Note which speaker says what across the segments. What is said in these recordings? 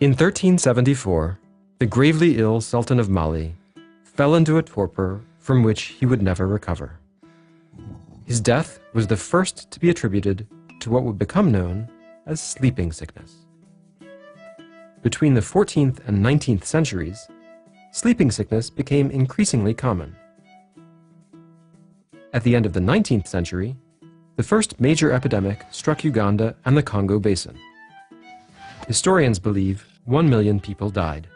Speaker 1: In 1374, the gravely ill Sultan of Mali fell into a torpor from which he would never recover. His death was the first to be attributed to what would become known as sleeping sickness. Between the 14th and 19th centuries, sleeping sickness became increasingly common. At the end of the 19th century, the first major epidemic struck Uganda and the Congo Basin. Historians believe 1 million people died.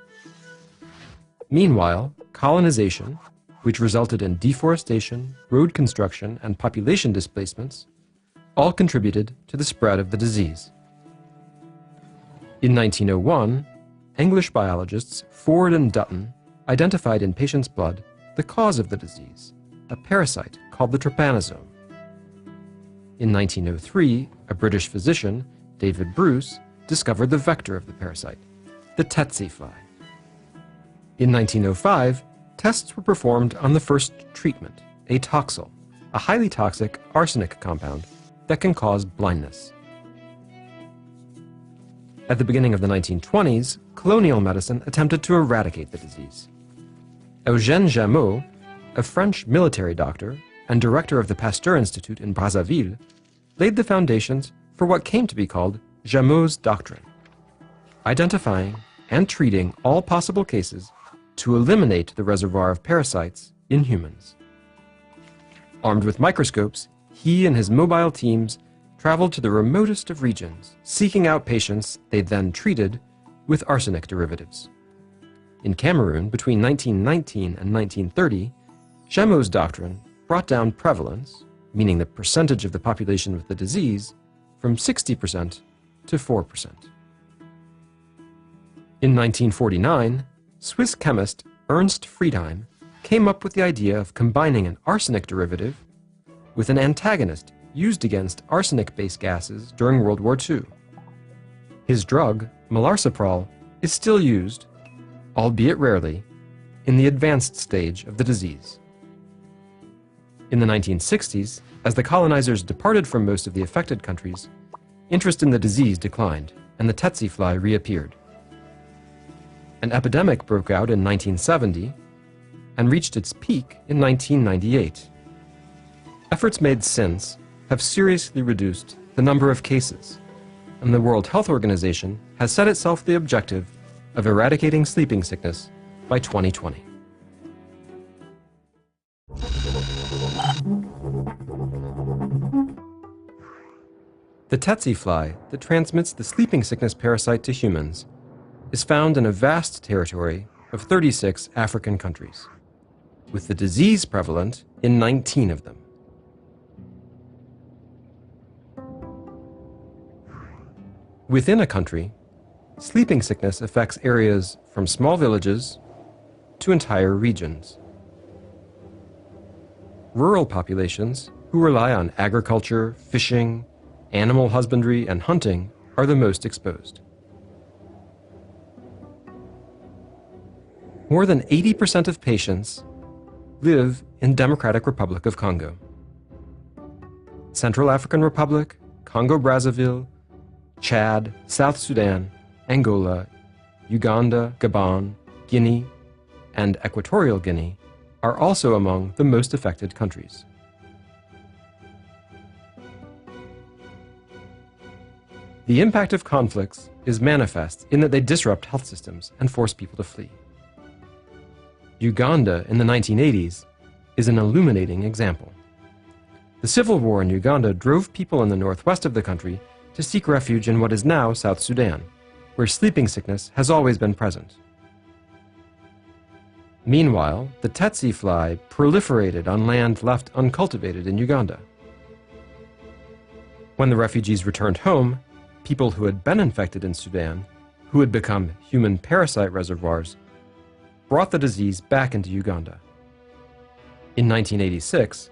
Speaker 1: Meanwhile, colonization, which resulted in deforestation, road construction, and population displacements, all contributed to the spread of the disease. In 1901, English biologists Ford and Dutton identified in patients' blood the cause of the disease, a parasite called the trepanosome. In 1903, a British physician, David Bruce, discovered the vector of the parasite, the tsetse fly. In 1905, tests were performed on the first treatment, atoxyl, a highly toxic arsenic compound that can cause blindness. At the beginning of the 1920s, colonial medicine attempted to eradicate the disease. Eugène Jameau, a French military doctor and director of the Pasteur Institut in Brazzaville, laid the foundations for what came to be called Jameau's doctrine, identifying and treating all possible cases to eliminate the reservoir of parasites in humans. Armed with microscopes, he and his mobile teams traveled to the remotest of regions, seeking out patients they then treated with arsenic derivatives. In Cameroon, between 1919 and 1930, Jameau's doctrine brought down prevalence, meaning the percentage of the population with the disease, from 60% to 4%. In 1949, Swiss chemist Ernst Friedheim came up with the idea of combining an arsenic derivative with an antagonist used against arsenic-based gases during World War II. His drug, melarsoprol, is still used, albeit rarely, in the advanced stage of the disease. In the 1960s, as the colonizers departed from most of the affected countries, interest in the disease declined, and the tsetse fly reappeared. An epidemic broke out in 1970 and reached its peak in 1998. Efforts made since have seriously reduced the number of cases, and the World Health Organization has set itself the objective of eradicating sleeping sickness by 2020. The tsetse fly that transmits the sleeping sickness parasite to humans is found in a vast territory of 36 African countries, with the disease prevalent in 19 of them. Within a country, sleeping sickness affects areas from small villages to entire regions. Rural populations who rely on agriculture, fishing, animal husbandry, and hunting are the most exposed. More than 80% of patients live in Democratic Republic of Congo. Central African Republic, Congo-Brazzaville, Chad, South Sudan, Angola, Uganda, Gabon, Guinea, and Equatorial Guinea are also among the most affected countries. The impact of conflicts is manifest in that they disrupt health systems and force people to flee. Uganda in the 1980s is an illuminating example. The civil war in Uganda drove people in the northwest of the country to seek refuge in what is now South Sudan, where sleeping sickness has always been present. Meanwhile, the tsetse fly proliferated on land left uncultivated in Uganda. When the refugees returned home, people who had been infected in Sudan, who had become human parasite reservoirs, brought the disease back into Uganda. In 1986,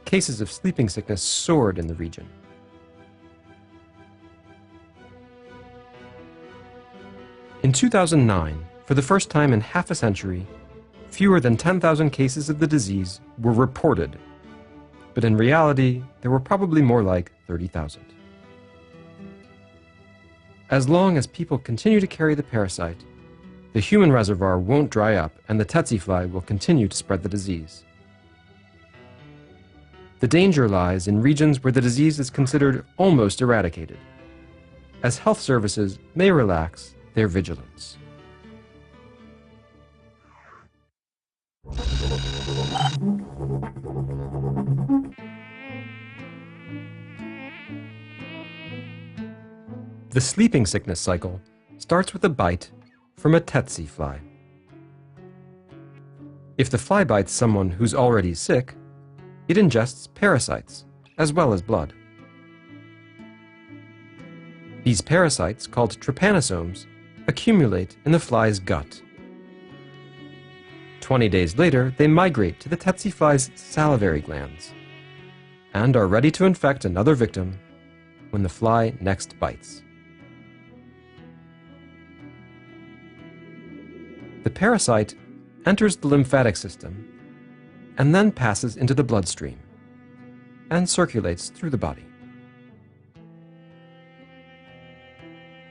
Speaker 1: cases of sleeping sickness soared in the region. In 2009, for the first time in half a century, fewer than 10,000 cases of the disease were reported, but in reality, there were probably more like 30,000. As long as people continue to carry the parasite, the human reservoir won't dry up and the tsetse fly will continue to spread the disease. The danger lies in regions where the disease is considered almost eradicated, as health services may relax their vigilance. The sleeping sickness cycle starts with a bite from a tsetse fly. If the fly bites someone who's already sick, it ingests parasites as well as blood. These parasites, called trypanosomes, accumulate in the fly's gut. 20 days later, they migrate to the tsetse fly's salivary glands and are ready to infect another victim when the fly next bites. The parasite enters the lymphatic system and then passes into the bloodstream and circulates through the body.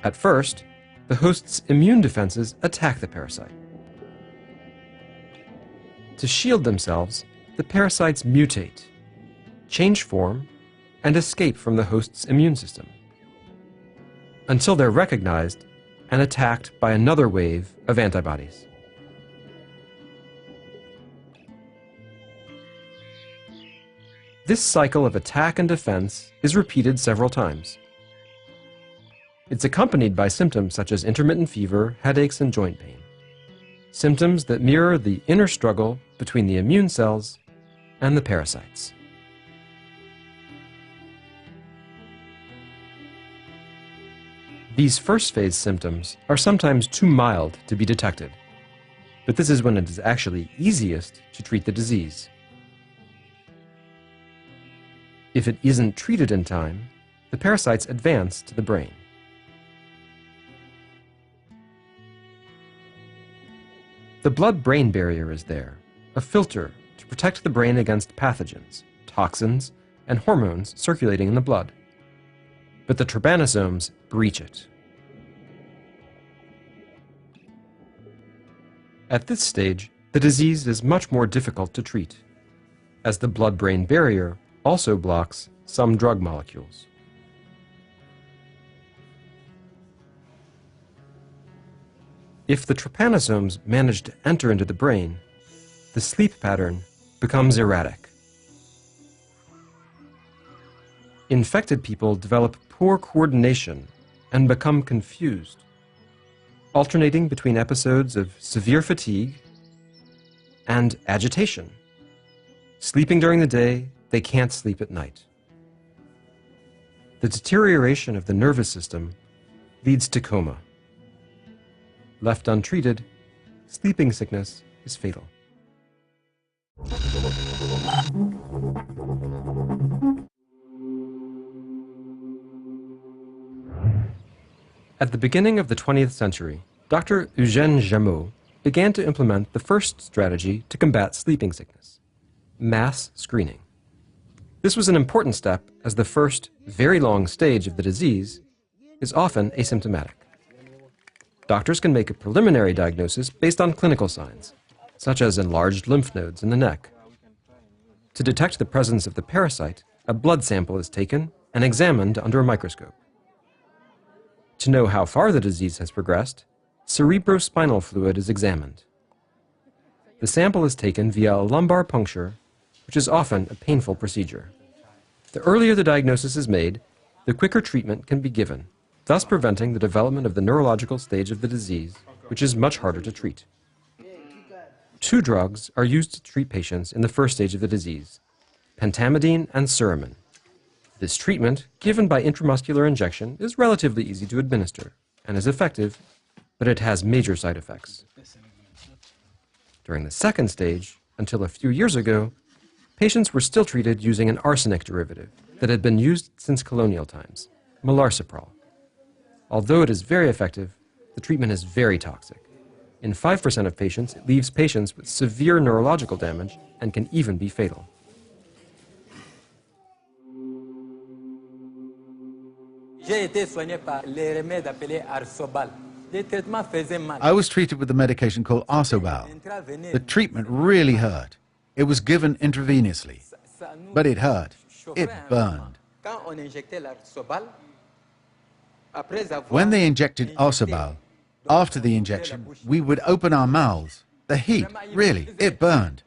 Speaker 1: At first, the host's immune defenses attack the parasite. To shield themselves, the parasites mutate, change form, and escape from the host's immune system, until they're recognized and attacked by another wave of antibodies. This cycle of attack and defense is repeated several times. It's accompanied by symptoms such as intermittent fever, headaches, and joint pain, symptoms that mirror the inner struggle between the immune cells and the parasites. These first phase symptoms are sometimes too mild to be detected, but this is when it is actually easiest to treat the disease. If it isn't treated in time, the parasites advance to the brain. The blood-brain barrier is there, a filter to protect the brain against pathogens, toxins, and hormones circulating in the blood. But the trypanosomes breach it. At this stage, the disease is much more difficult to treat, as the blood-brain barrier also blocks some drug molecules. If the trypanosomes manage to enter into the brain, the sleep pattern becomes erratic. Infected people develop poor coordination and become confused, alternating between episodes of severe fatigue and agitation. Sleeping during the day, they can't sleep at night. The deterioration of the nervous system leads to coma. Left untreated, sleeping sickness is fatal. At the beginning of the 20th century, Dr. Eugène Jameau began to implement the first strategy to combat sleeping sickness: mass screening. This was an important step, as the first, very long stage of the disease is often asymptomatic. Doctors can make a preliminary diagnosis based on clinical signs, such as enlarged lymph nodes in the neck. To detect the presence of the parasite, a blood sample is taken and examined under a microscope. To know how far the disease has progressed, cerebrospinal fluid is examined. The sample is taken via a lumbar puncture, which is often a painful procedure. The earlier the diagnosis is made, the quicker treatment can be given, thus preventing the development of the neurological stage of the disease, which is much harder to treat. 2 drugs are used to treat patients in the first stage of the disease: pentamidine and suramin. This treatment, given by intramuscular injection, is relatively easy to administer and is effective, but it has major side effects. During the second stage, until a few years ago, patients were still treated using an arsenic derivative that had been used since colonial times, melarsoprol. Although it is very effective, the treatment is very toxic. In 5% of patients, it leaves patients with severe neurological damage and can even be fatal.
Speaker 2: I was treated with a medication called Arsobal. The treatment really hurt. It was given intravenously, but it hurt. It burned. When they injected Arsobal, after the injection, we would open our mouths. The heat, really, it burned.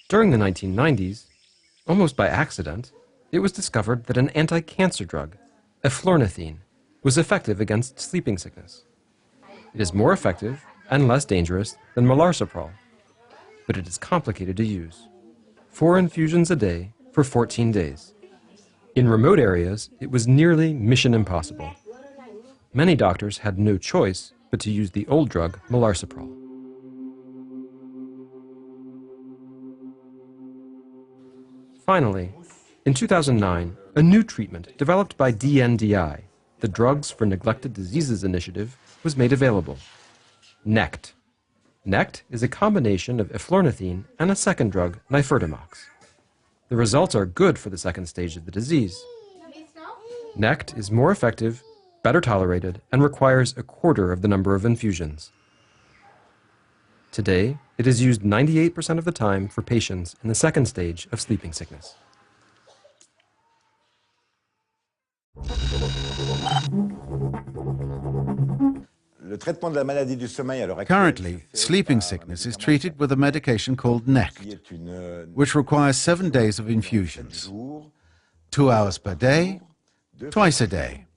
Speaker 1: During the 1990s, almost by accident, it was discovered that an anti-cancer drug, eflornithine, was effective against sleeping sickness. It is more effective and less dangerous than melarsoprol, but it is complicated to use. 4 infusions a day for 14 days. In remote areas, it was nearly mission impossible. Many doctors had no choice but to use the old drug melarsoprol. Finally, in 2009, a new treatment developed by DNDi, the Drugs for Neglected Diseases Initiative, was made available. NECT. NECT is a combination of eflornithine and a second drug, nifurtimox. The results are good for the second stage of the disease. NECT is more effective, better tolerated, and requires 1/4 of the number of infusions. Today, it is used 98% of the time for patients in the second stage of sleeping sickness.
Speaker 2: Currently, sleeping sickness is treated with a medication called NECT, which requires 7 days of infusions, 2 hours per day, twice a day.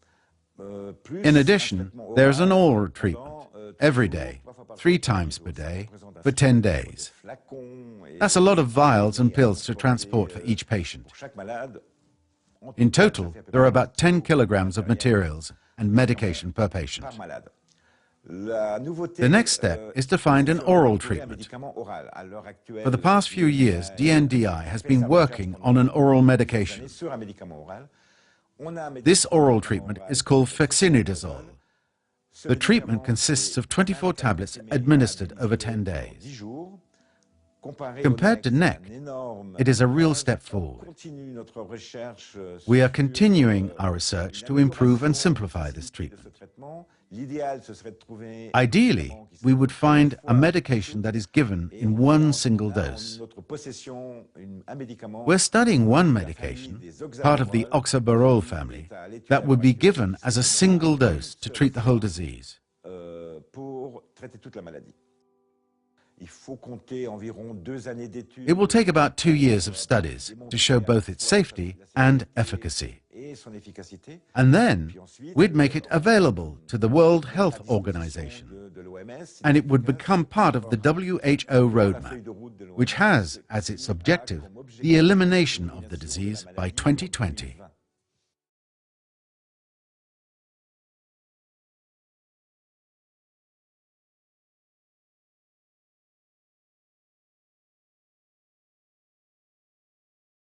Speaker 2: In addition, there is an oral treatment, every day, 3 times per day, for 10 days. That's a lot of vials and pills to transport for each patient. In total, there are about 10 kilograms of materials and medication per patient. The next step is to find an oral treatment. For the past few years, DNDi has been working on an oral medication. This oral treatment is called fexinidazole. The treatment consists of 24 tablets administered over 10 days. Compared to NECT, it is a real step forward. We are continuing our research to improve and simplify this treatment. Ideally, we would find a medication that is given in one single dose. We're studying one medication, part of the oxaborole family, that would be given as a single dose to treat the whole disease. It will take about 2 years of studies to show both its safety and efficacy. And then we'd make it available to the World Health Organization, and it would become part of the WHO roadmap, which has as its objective the elimination of the disease by 2020.